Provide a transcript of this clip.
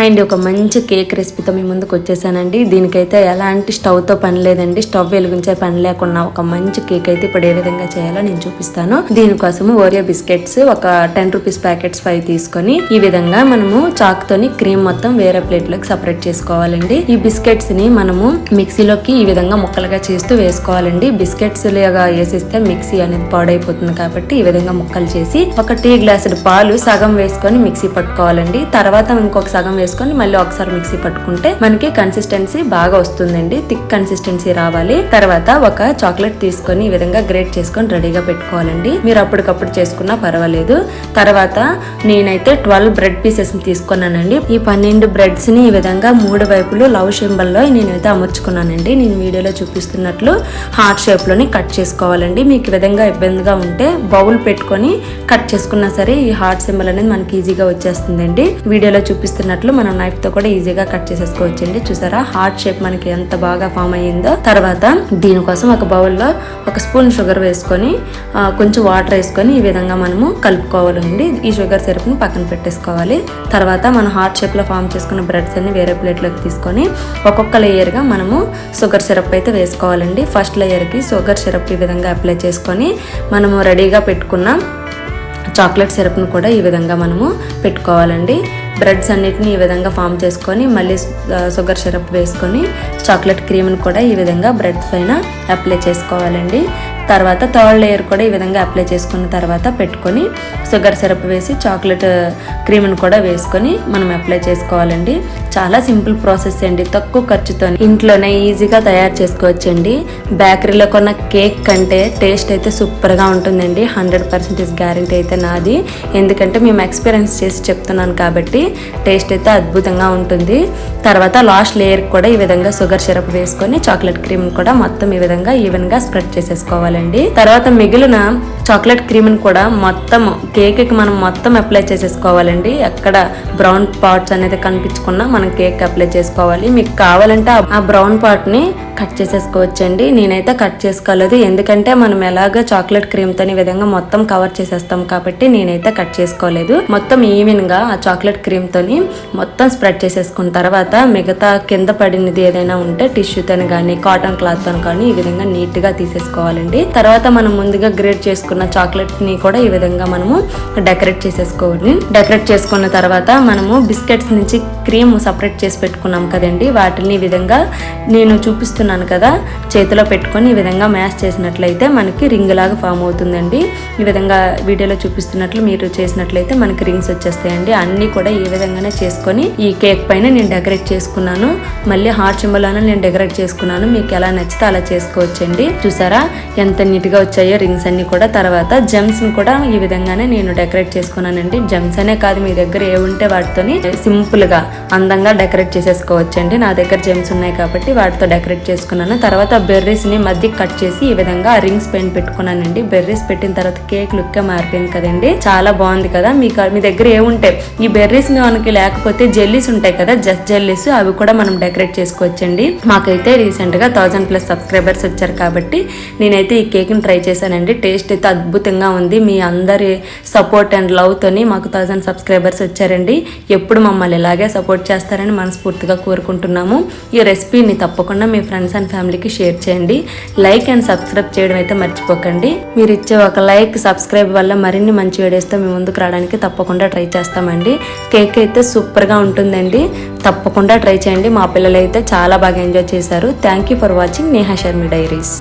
And ఒక మంచి cake రెసిపీతో మీ ముందుకు వచ్చేసానండి. దీనికైతే ఎలాంటి స్టవ్తో పని లేదండి, స్టవ్ వెలిగించే పని లేకుండా ఒక మంచి కేక్ అయితే ఇప్పుడు ఏ విధంగా చేయాలో నేను చూపిస్తాను. దీనికోసము ఓరియో బిస్కెట్స్ ఒక 10 రూపీస్ ప్యాకెట్స్ 5 తీసుకొని ఈ విధంగా మనము చాక్ తోని క్రీమ్ మొత్తం వేరే ప్లేట్ లోకి సపరేట్ చేసుకోవాలండి. ఈ బిస్కెట్స్ ని మనము మిక్సీలోకి ఈ విధంగా ముక్కలుగా చేస్తూ వేసుకోవాలండి. బిస్కెట్స్ లాగా వేసిస్తే మిక్సీ అనేది పాడైపోతుంది కాబట్టి ఈ విధంగా ముక్కలు చేసి ఒక టీ గ్లాసుడు పాలు సగం వేసుకొని మిక్సీ పట్టుకోవాలండి. తర్వాత ఇంకొక సగం వేసుకొని మళ్ళీ ఒకసారి మిక్సీ పట్టుకుంటే మనకి కన్సిస్టెన్సీ బాగా వస్తుందండి, థిక్ కన్సిస్టెన్సీ రావాలి. తర్వాత ఒక చాక్లెట్ తీసుకొని ఈ విధంగా గ్రేట్ చేసుకొని రెడీగా పెట్టుకోవాలండి. మీరు అప్పటికప్పుడు చేసుకున్నా పర్వాలేదు. తర్వాత నేనైతే 12 బ్రెడ్ పీసెస్ తీసుకున్నానండి. ఈ 12 బ్రెడ్స్ ని ఈ విధంగా 3 వైపులు లవ్ సింబల్ లో నేనైతే అమర్చుకున్నానండి. నేను వీడియోలో చూపిస్తున్నట్లు హార్ట్ షేప్ లోని కట్ చేసుకోవాలండి. మీకు ఈ విధంగా ఇబ్బందిగా ఉంటే బౌల్ పెట్టుకొని కట్ చేసుకున్నా సరే ఈ హార్ట్ సింబల్ అనేది మనకి ఈజీగా వచ్చేస్తుందండి. వీడియోలో చూపిస్తున్నట్లు మనం నైఫ్ తో కూడా ఈజీగా కట్ చేసేసుకోవచ్చండి. చూసారా హార్ట్ షేప్ మనకి ఎంత బాగా ఫామ్ అయ్యిందో. తర్వాత దీనికోసం ఒక బౌల్లో ఒక స్పూన్ షుగర్ వేసుకొని కొంచెం వాటర్ వేసుకొని ఈ విధంగా మనము కలుపుకోవాలండి. ఈ షుగర్ సిరప్ ని పక్కన పెట్టేసుకోవాలి. తర్వాత మనం హార్ట్ షేప్ లో ఫామ్ చేసుకున్న బ్రెడ్స్ అన్ని వేరే ప్లేట్ లోకి తీసుకొని ఒక్కొక్క లేయర్ గా మనము షుగర్ సిరప్ అయితే వేసుకోవాలండి. ఫస్ట్ లేయర్ కి షుగర్ సిరప్ ఈ విధంగా అప్లై చేసుకొని మనము రెడీగా పెట్టుకున్న చాక్లెట్ సిరప్ను కూడా ఈ విధంగా మనము పెట్టుకోవాలండి. బ్రెడ్స్ అన్నిటిని ఈ విధంగా ఫామ్ చేసుకొని మళ్ళీ షుగర్ సిరప్ వేసుకొని చాక్లెట్ క్రీమ్ని కూడా ఈ విధంగా బ్రెడ్స్ పైన అప్లై చేసుకోవాలండి. తర్వాత థర్డ్ లేయర్ కూడా ఈ విధంగా అప్లై చేసుకున్న తర్వాత పెట్టుకొని షుగర్ సిరప్ వేసి చాక్లెట్ క్రీమ్ని కూడా వేసుకొని మనం అప్లై చేసుకోవాలండి. చాలా సింపుల్ ప్రాసెస్ అండి, తక్కువ ఖర్చుతో ఇంట్లోనే ఈజీగా తయారు చేసుకోవచ్చండి. బేకరీలో కొన్న కేక్ కంటే టేస్ట్ అయితే సూపర్గా ఉంటుందండి. 100% గ్యారెంటీ అయితే నాది, ఎందుకంటే మేము ఎక్స్పీరియన్స్ చేసి చెప్తున్నాను కాబట్టి టేస్ట్ అయితే అద్భుతంగా ఉంటుంది. తర్వాత లాస్ట్ లేయర్ కూడా ఈ విధంగా షుగర్ సిరప్ వేసుకొని చాక్లెట్ క్రీమ్ కూడా మొత్తం ఈ విధంగా ఈవెన్గా స్ప్రెడ్ చేసేసుకోవాలి. తర్వాత మిగిలిన చాక్లెట్ క్రీమ్ ని కూడా మొత్తం కేక్ కి మనం మొత్తం అప్లై చేసేసుకోవాలండి. ఎక్కడ బ్రౌన్ పార్ట్స్ అనేది కనిపించకుండా మనం కేక్ అప్లై చేసుకోవాలి. మీకు కావాలంటే ఆ బ్రౌన్ పార్ట్ ని కట్ చేసేసుకోవచ్చండి. నేనైతే కట్ చేసుకోలేదు, ఎందుకంటే మనం ఎలాగో చాక్లెట్ క్రీమ్ తో ఈ విధంగా మొత్తం కవర్ చేసేస్తాం కాబట్టి నేనైతే కట్ చేసుకోలేదు. మొత్తం ఈవెన్ గా ఆ చాక్లెట్ క్రీమ్ తోని మొత్తం స్ప్రెడ్ చేసేసుకున్న తర్వాత మిగతా కింద పడినది ఏదైనా ఉంటే టిష్యూతో కానీ కాటన్ క్లాత్ తో కానీ ఈ విధంగా నీట్ గా తీసేసుకోవాలండి. తర్వాత మనం ముందుగా గ్రేట్ చేసుకున్న చాక్లెట్ ని కూడా ఈ విధంగా మనము డెకరేట్ చేసేసుకోవాలి. డెకరేట్ చేసుకున్న తర్వాత మనము బిస్కెట్స్ నుంచి క్రీమ్ సపరేట్ చేసి పెట్టుకున్నాం కదండి, వాటిని ఈ విధంగా నేను చూపిస్తున్నాను కదా చేతిలో పెట్టుకొని ఈ విధంగా మ్యాష్ చేసినట్లయితే మనకి రింగ్ లాగా ఫామ్ అవుతుందండి. ఈ విధంగా వీడియోలో చూపిస్తున్నట్లు మీరు చేసినట్లయితే మనకి రింగ్స్ వచ్చేస్తాయండి. అన్ని కూడా ఈ విధంగానే చేసుకొని ఈ కేక్ పైన నేను డెకరేట్ చేసుకున్నాను. మళ్ళీ హార్ట్ సింబల్ అని నేను డెకరేట్ చేసుకున్నాను. మీకు ఎలా నచ్చితే అలా చేసుకోవచ్చండి. చూసారా ఎంత నీట్ గా వచ్చాయో రింగ్స్ అన్ని కూడా. తర్వాత జెమ్స్ ని కూడా ఈ విధంగానే నేను డెకరేట్ చేసుకున్నానండి. జెమ్స్ అనే కాదు, మీ దగ్గర ఏ ఉంటే వాటితోని సింపుల్ గా అందంగా డెకరేట్ చేసేసుకోవచ్చండి. నా దగ్గర జెమ్స్ ఉన్నాయి కాబట్టి వాటితో డెకరేట్ చేసుకున్నాను. తర్వాత బెర్రీస్ ని మధ్య కట్ చేసి ఈ విధంగా రింగ్స్ పైన పెట్టుకున్నానండి. బెర్రీస్ పెట్టిన తర్వాత కేక్ లుక్ మారిపోయింది కదండి, చాలా బాగుంది కదా. మీ దగ్గర ఏ ఉంటే ఈ బెర్రీస్ మనకి లేకపోతే జెల్లీస్ ఉంటాయి కదా, జస్ట్ జెల్లీస్, అవి కూడా మనం డెకరేట్ చేసుకోవచ్చండి. మాకైతే రీసెంట్ గా 1000+ సబ్స్క్రైబర్స్ వచ్చారు కాబట్టి నేనైతే ఈ కేక్ ని ట్రై చేశానండి. టేస్ట్ అయితే అద్భుతంగా ఉంది. మీ అందరి సపోర్ట్ అండ్ లవ్ తోని మాకు 1000 సబ్స్క్రైబర్స్ వచ్చారండి. ఎప్పుడు మమ్మల్ని ఇలాగే సపోర్ట్ చేస్తారని మనస్ఫూర్తిగా కోరుకుంటున్నాము. ఈ రెసిపీని తప్పకుండా మీ ఫ్రెండ్స్ అండ్ ఫ్యామిలీకి షేర్ చేయండి. లైక్ అండ్ సబ్స్క్రైబ్ చేయడం అయితే మర్చిపోకండి. మీరు ఇచ్చే ఒక లైక్ సబ్స్క్రైబ్ వల్ల మరిన్ని మంచి వీడియోస్తో మీ ముందుకు రావడానికి తప్పకుండా ట్రై చేస్తామండి. కేక్ అయితే సూపర్గా ఉంటుందండి, తప్పకుండా ట్రై చేయండి. మా పిల్లలు అయితే చాలా బాగా ఎంజాయ్ చేశారు. Thank you for watching Neha Sharmi diaries.